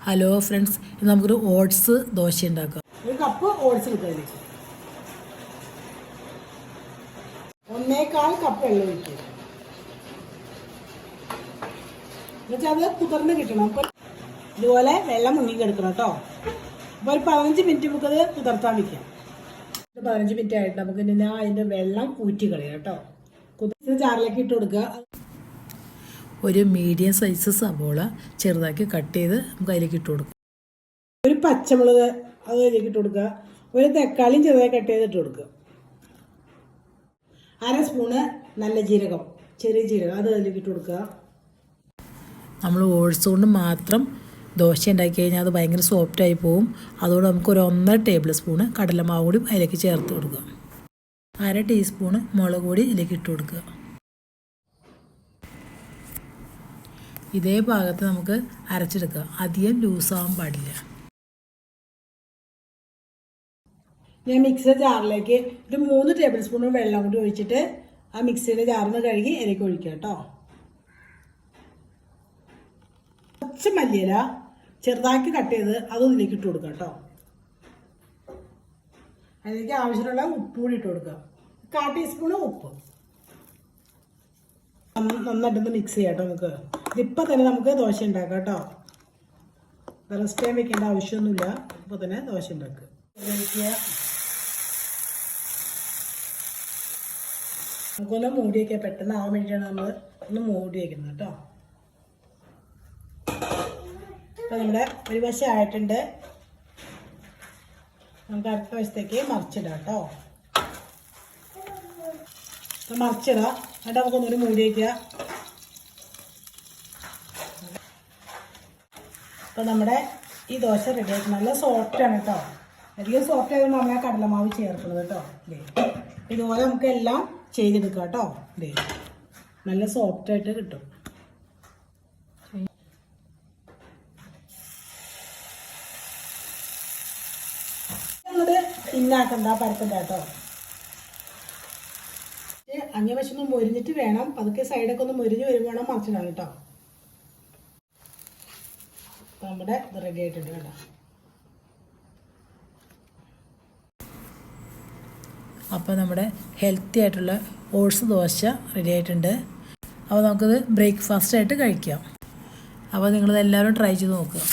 Hello friends, ഇന്ന് നമുക്കൊരു oats dosa ഉണ്ടാക്കാം. ഒരു കപ്പ് ഓട്സ് എടുക്കുക. 1/4 കപ്പ് വെള്ളം ഒഴിക്കുക. എന്നുവെച്ചാൽ അത് കുതിർന്ന് കിട്ടണം. അപ്പോൾ ഇതുപോലെ വെള്ളം മുങ്ങിക്കെടുക്കണം കേട്ടോ. അപ്പോൾ ഒരു 15 മിനിറ്റ് നമുക്കത് കുതിർത്താൻ വയ്ക്കാം. 15 മിനിറ്റ് ആയിട്ട് നമുക്ക് ഇനി അതിൻ്റെ വെള്ളം ഊറ്റി കളയാം കേട്ടോ. കുതിർത്ത് ജാറിലേക്ക് ഇട്ട് കൊടുക്കുക. ഒരു മീഡിയം സൈസ് സവോള ചെറുതാക്കി കട്ട് ചെയ്ത് നമുക്ക് അതിലേക്ക് ഇട്ട് കൊടുക്കുക. ഒരു പച്ചമുളക് അത് അതിലേക്ക് ഇട്ട് കൊടുക്കുക. ഒരു തക്കാളിയും ചെറുതായി കട്ട് ചെയ്തിട്ട് കൊടുക്കുക. 1/2 സ്പൂണ് നല്ല ജീരകം, ചെറിയ ജീരകം, അത് അതിലേക്ക് ഇട്ട് കൊടുക്കുക. നമ്മൾ ഓട്സ് കൊണ്ട് മാത്രം ദോശ ഉണ്ടാക്കി കഴിഞ്ഞാൽ അത് ഭയങ്കര സോഫ്റ്റായി പോവും. അതുകൊണ്ട് നമുക്കൊരു 1.5 ടേബിൾ സ്പൂണ് കടലമാവ് കൂടി അതിലേക്ക് ചേർത്ത് കൊടുക്കുക. 1/2 ടീസ്പൂണ് മുളക് പൊടി ഇതിലേക്ക് ഇട്ട് കൊടുക്കുക. ഇതേ ഭാഗത്ത് നമുക്ക് അരച്ചെടുക്കുക. അധികം ലൂസാവാൻ പാടില്ല. ഞാൻ മിക്സിയുടെ ജാറിലേക്ക് ഒരു 3 ടേബിൾ സ്പൂൺ വെള്ളം കൂടി ഒഴിച്ചിട്ട് ആ മിക്സിയുടെ ജാറിന്ന് കഴുകി ഇതിലേക്ക് ഒഴിക്കുക കേട്ടോ. കുറച്ച് മല്ലിയില ചെറുതാക്കി കട്ട് ചെയ്ത് അതും ഇതിലേക്ക് ഇട്ട് കൊടുക്കുക കേട്ടോ. അതിലേക്ക് ആവശ്യമുള്ള ഉപ്പ് കൂടി ഇട്ട് കൊടുക്കുക. 1/4 ടീസ്പൂണ് ഉപ്പ്. നന്നായിട്ടൊന്ന് മിക്സ് ചെയ്യാം കേട്ടോ. നമുക്ക് ഇതിപ്പോൾ തന്നെ നമുക്ക് ദോശ ഉണ്ടാക്കാം കേട്ടോ. റെസ്റ്റ് ടൈം വെക്കേണ്ട ആവശ്യമൊന്നുമില്ല. ഇപ്പോൾ തന്നെ ദോശ ഉണ്ടാക്കുക. നമുക്കൊന്ന് മൂടി വയ്ക്കാം. പെട്ടെന്ന് ആവാൻ വേണ്ടിയിട്ടാണ് നമ്മൾ ഒന്ന് മൂടി വയ്ക്കുന്നത് കേട്ടോ. അപ്പോൾ നമ്മുടെ ഒരു വശം ആയിട്ടുണ്ട്. നമുക്ക് അടുത്ത വശത്തേക്ക് മറിച്ചിടാം കേട്ടോ. അപ്പോൾ മറിച്ചിടാം. എന്നിട്ട് നമുക്കൊന്നൊരു മൂടി വയ്ക്കുക. അപ്പോൾ നമ്മുടെ ഈ ദോശ റെഡി ആയിട്ട് നല്ല സോഫ്റ്റാണ് കേട്ടോ. അധികം സോഫ്റ്റ് ആയതുകൊണ്ട് നമ്മൾ കടലമാവ് ചേർക്കുന്നത് കേട്ടോ. ഇതുപോലെ നമുക്ക് എല്ലാം ചെയ്തെടുക്കാം കേട്ടോ. നല്ല സോഫ്റ്റായിട്ട് കിട്ടും. ഞങ്ങൾ തിന്നാക്കണ്ട, പരത്തണ്ട കേട്ടോ. അങ്ങേ വശം ഒന്ന് മൊരിഞ്ഞിട്ട് വേണം, അതൊക്കെ സൈഡൊക്കെ ഒന്ന് മൊരിഞ്ഞ് വരുമ്പോൾ മറിച്ചിടാൻ കേട്ടോ. നമ്മുടെ ഇത് റെഡി ആയിട്ടുണ്ട് കേട്ടോ. അപ്പോൾ നമ്മുടെ ഹെൽത്തി ആയിട്ടുള്ള ഓട്സ് ദോശ റെഡി ആയിട്ടുണ്ട്. അപ്പോൾ നമുക്കത് ബ്രേക്ക്ഫാസ്റ്റ് ആയിട്ട് കഴിക്കാം. അപ്പോൾ നിങ്ങളിതെല്ലാവരും ട്രൈ ചെയ്ത് നോക്കുക.